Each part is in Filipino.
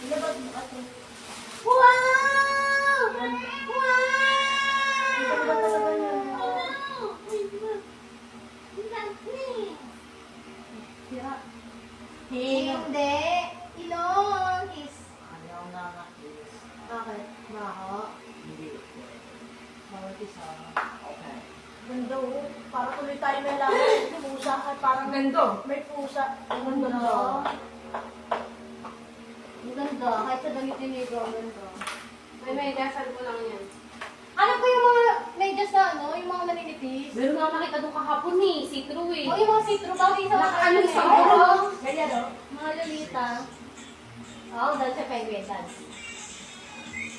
Ilabas mo kasi. Wow! Wow! Ito ba talaga yun? Hindi. Ilong. Is. Ayaw na nga is. Bakit? Baho. Hindi. Bawal isa. Okay. Ganda oh. Para tuloy tayo may lahat. May pusa. At parang Gando. may pusa. Ang ganda. Ang ganda. Kahit sa damit ni Nego, ang ganda. May dasal mo lang yan. Ano po yung mga medyas na ano? Yung mga maninipis? Meron nga nakita doon kahapon eh. See-through eh. O yung mga see-through. Bakit sa mga Ano sa eh? ulo? Ganyan o. Mga lolita. Oo, dahil sa penguin dance.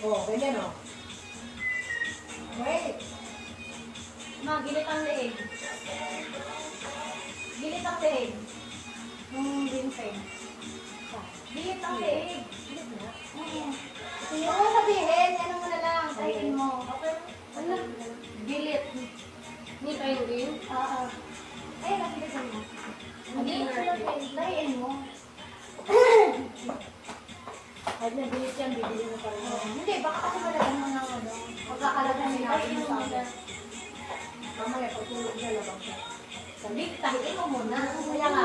Oo, ganyan o. Wait. Gilit ang leeg. Gilit ang leeg. Ginseng. Gilit ang leeg. Gilit na? Sige mo sabihin. Ano mo na lang. Tayin mo. Okay. Ano? Gilit. Ni penguin? Oo. Ayun, nagilitan mo. Tayin mo. Kahit na bilis yan, bibili mo pa rin. Hindi, baka kasi malagang mo ng ano. Pagkakalagan mo natin yung sabi. Mamaya, pagtulog na labang siya. Sabi, tahiin mo muna. Kaya nga.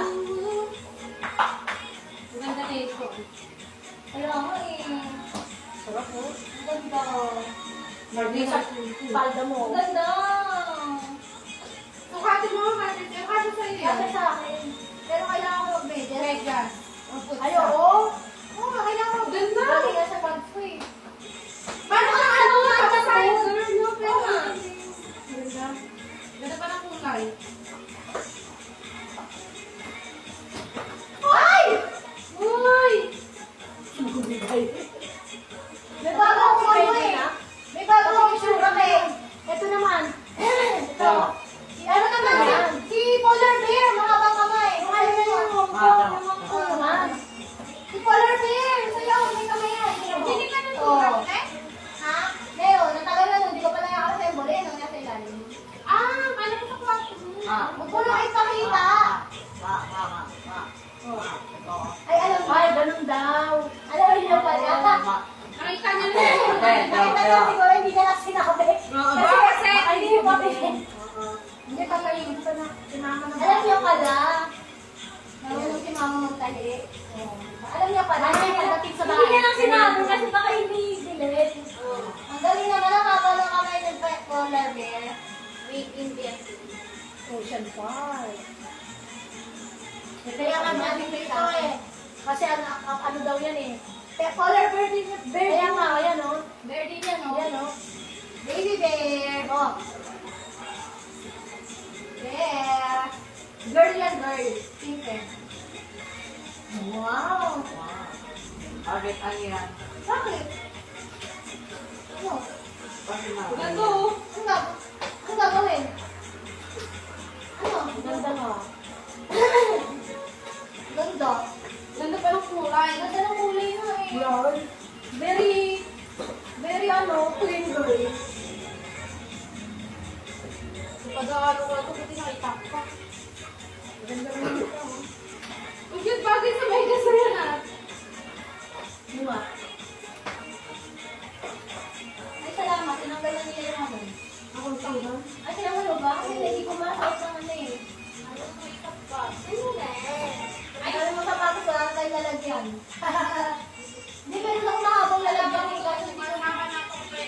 Maganda na ito. Kaya nga eh. Sarap mo. Ang ganda. Mardi Sa palda mo. Ang ganda. Sukatin mo, kasi sa'yo yan. Kasi sa akin. Pero kailangan ko mag-medyas. Medyas. Ay, oo. Oo, kailangan ko. Ganda. Lagi ka sa pants ko eh. Paano ka ano? Papasay, Oo. girl, no? Pero Oo. nga. Ganda. Ganda pa ng kulay. Ay! Uy! May bago akong ano eh. May bago akong isura eh. Ito naman. Ito. Ano naman yan? Si Polar Bear, mga bang kamay. Kung alam na yung Oo naman. Si Polar Bear, sayaw, may kamay yan. Hindi ka nang Oo. tulad, eh? Ha? Leo, natagal na nun, hindi ko pa nakaka-assemble eh, nung nasa ilalim. Ah, paano ko sa kwarto mo? Huwag mo lang ipakita. Ito. Ay, alam mo. Ay, ganun daw. Alam mo niyo pala. Nakita niyo na yun. Nakita niyo siguro hindi na lang sinabi. Oo, kasi Ay, hindi mo papihin. hindi pa kayo gusto na sinama na. Alam niyo pala. Marunong si mama magtali. Alam niyo pala. Pagdating sa bahay. Hindi niya lang sinabi kasi baka hindi delete. Ang galing naman ang haba ng kamay ng polar bear. Wait, hindi yan. Ocean Park. Kaya nga natin dito eh. Kasi ano daw yan eh. Kaya polar bear din yan. Kaya nga, ayan o. Bear din yan o. Ayan o. Baby bear. O. Bear. Girl yan, girl. Pink eh. Wow. Bakit ano yan? Bakit? Ano? Bakit na? Ganda. Ano gagawin? Ano? Ganda nga. Ganda. Ganda pa ng kulay. Ganda ng kulay nga eh. Yan. Very clean girl. Pag-aaral ko ito, buti nakita ko pa. Ganda naman ito. Ang cute bagay sa may gasa yan ah. Luma. Ay, salamat. Tinanggal na nila yung ano. Ako ito. Ay, tinanggal ba? Kasi hindi ko masakit ng ano eh. Ano ang makeup pa? Ano na eh? Ay, alam mo sapatos, wala na tayong lalagyan. Hindi, meron akong mahabang lalagyan eh. Kasi hindi ko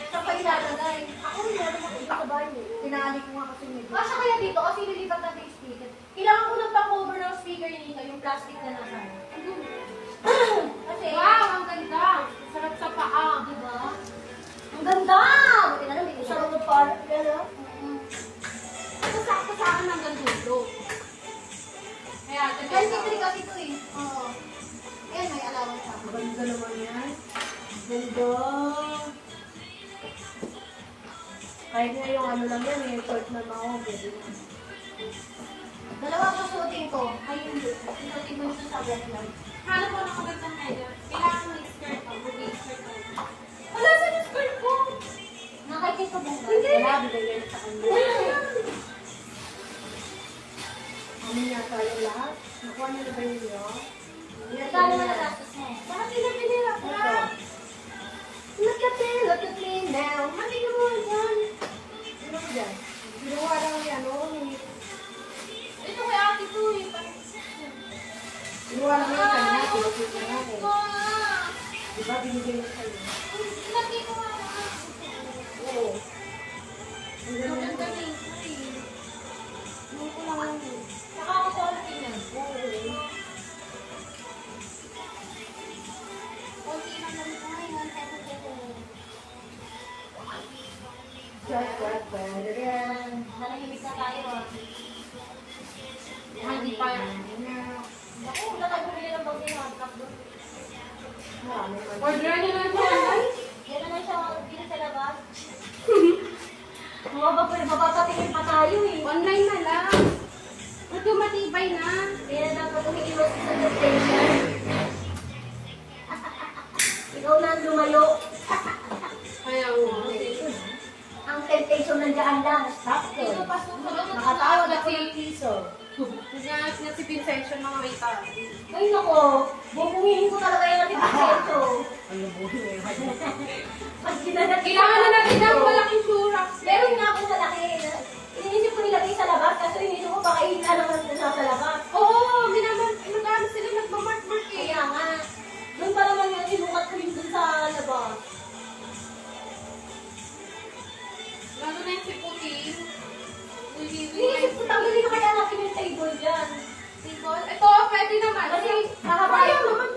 sa pa ilalagay. Ako rin meron ako dito sa bahay eh. Tinali ko nga kasi medyo. Kasya kaya dito kasi nilipat natin yung speaker. Kailangan ko ng pang-cover ng speaker nito, yung plastic na nasa. Kasi, Wow, ang ganda. Sarap sa paa. diba? Ang ganda! Buti na lang, dito sa road park. Gano'n? Ito sakto sa akin hanggang dulo. Kaya, Kasi kasi ito eh. Oo. Ayan, may allowance ako. Ganda naman yan. Ganda. Kahit nga yung ano lang yan, yung short na mga pwede na. Dalawa pa suotin ko. Ay, hindi. Suotin mo yung sa lang. Hanap ko ng magandang media. Kailangan mo skirt o bugi skirt o. Wala sa yung skirt ko! Nakakit ko ba? Hindi. Wala, bigay sa kanya. Ano niya tayo lahat? Nakuha niyo na ba yun yun? Kano na nagastos mo? Bakit nila pinira? Diba, binigay mo sa'yo? Ilagay ko nga na. Oo. Maganda na yung free. Hindi ko lang lang yun. Saka ako konti na. Konti lang naman ko ngayon. Nanahimik na tayo ah. Hindi pa yan. Ako, nakabili ng bagay ng handcuff doon. Order na lang po. Yan naman siya dito sa labas. Mapapatingin pa tayo eh. Online na lang. Ito matibay na. Kaya dapat umiiwas sa temptation. Ikaw na ang lumayo. Kaya nga. Ang temptation nandiyan lang. Stop Ito to. pa susunod. Nakatawag ako ng piso. Nasipin session mga waiter. Ay nako, bubuhin ko talaga yung natipasento. Ano po yun? Pag ginanat Kailangan na natin ng malaking surak. Meron nga akong malaki. Iniisip ko nilagay sa labas, kasi iniisip ko baka ihila naman sa labas. Oo, minagamit sila nagmamark-mark eh. Kaya nga, doon pa naman yung sinukat ko rin doon sa labas. Lalo na yung si Putin. Iniisip ko, tanggalin ko kaya natin yung table dyan. Ito, pwede naman. Kasi Kaya nakabaya naman.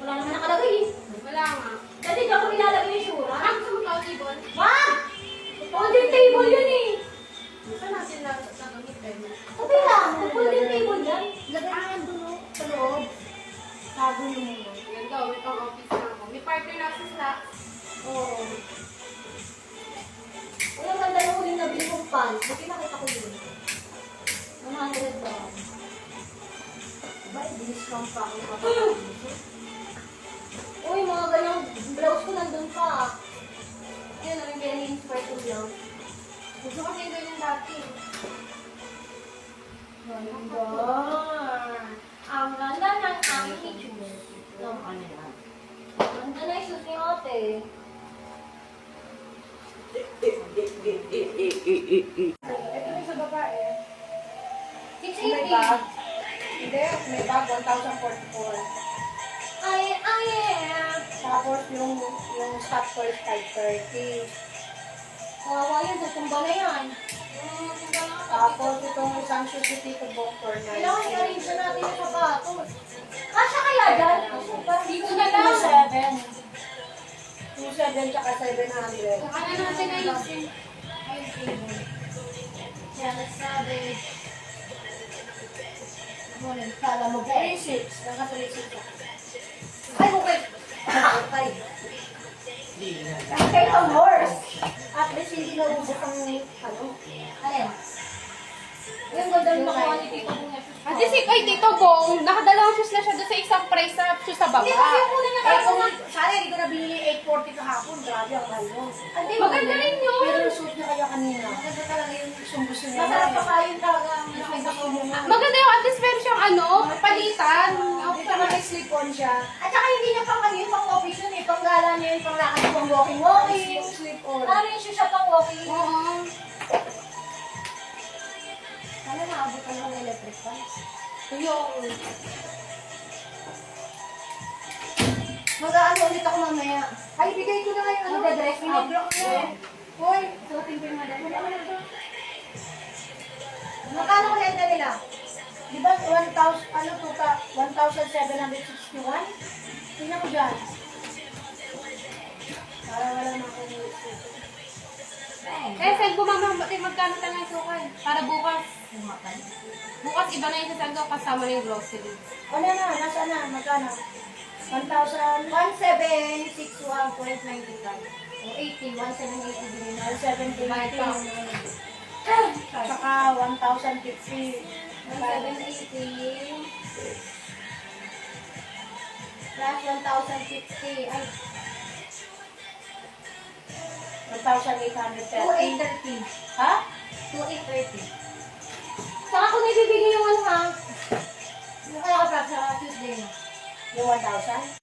Wala naman nakalagay eh. Wala nga. Kasi diyan ko ilalagay yung sura. Ang gusto mo tawag Wag! Folding table yan eh. Saan natin nagamitin? Sabi lang, folding table yan. Lagay mo yan doon sa loob. Tago mo mo. Yan daw, may pang-office na ako. May partner na si Slack. Oo. Ay, ang ganda yung huling nabili kong pan. Buti nakita ko yun. 100 lang. Diba, i-discount pa ako kapag uy, mga ganyang blouse ko nandun pa. Ayun, ang very inspired ko blouse. Gusto kasi yung ganyan dati. Ganda. Ang ganda ng aming shoes. Ano yan? Ang ganda na yung shoes ni ate. Ito rin sa babae. 680. Hindi, may bag 1,044. Ay, Tapos yung stock price 530. kawawa yun, tutumba na yan. Tapos itong isang shoes ni Tito Bong for 9. Kailangan i-arrange na natin yung sapatos. Kasya kaya dyan? Dito na lang. 2.7 tsaka 700. Saka na natin ayusin. Kaya nagsabi. Ngunit, kala mo ba? 36. Naka 36 ako. Ay, okay. Okay. Hindi na. Kaya ang horse. At least hindi na ubos ang ano. Alin? Yung ganda ng nakuha ni Tito Bong niya. Ate si kay Tito Bong, nakadalawang shoes na siya doon sa isang price na shoes sa baba. Hindi kasi yung una niya Eh, kaso kung- sana hindi ko nabili 840 kahapon. Grabe ang mahal mo. Hindi, Maganda rin yun. Pero suit niya kaya kanina. Maganda talaga yung gusto niya. Masarap pa kayo talaga. Nakita ko mo nga. Maganda yung at least meron siyang ano, palitan. Dito ka may slip-on siya. At saka hindi niya pang ano yun, pang office yun eh. Pang gala niya yun, pang lakad, pang walking-walking. Slip-on. Ano yung shoe siya pang walking? Oo. Sana naabot ka ng electric pa. Yung. Mag-aano ulit ako mamaya. Ay, bigay ko na ngayon. Mag-dress up. Biniblock niya eh. Hoy, suotin ko yung madal. Magkano ko renta nila? Di ba 1,000, ano to ka? 1,761? Tingnan mo dyan. Para wala na akong Eh, send ko mama, magkano lang ang sukay? Para bukas. Bukas iba na yung sasando kasama na yung grocery. ano na, nasa na, magkano? 1,1761.95. O 80, 1,780 din. 1,780. Saka 1,050. 1,780. Plus 1,050. Ay. 1,830. 2,830. Ha? 2,830. Saka kung ibibigay yung ano ha? Yung kaya ka sa Tuesday na. Yung 1,000?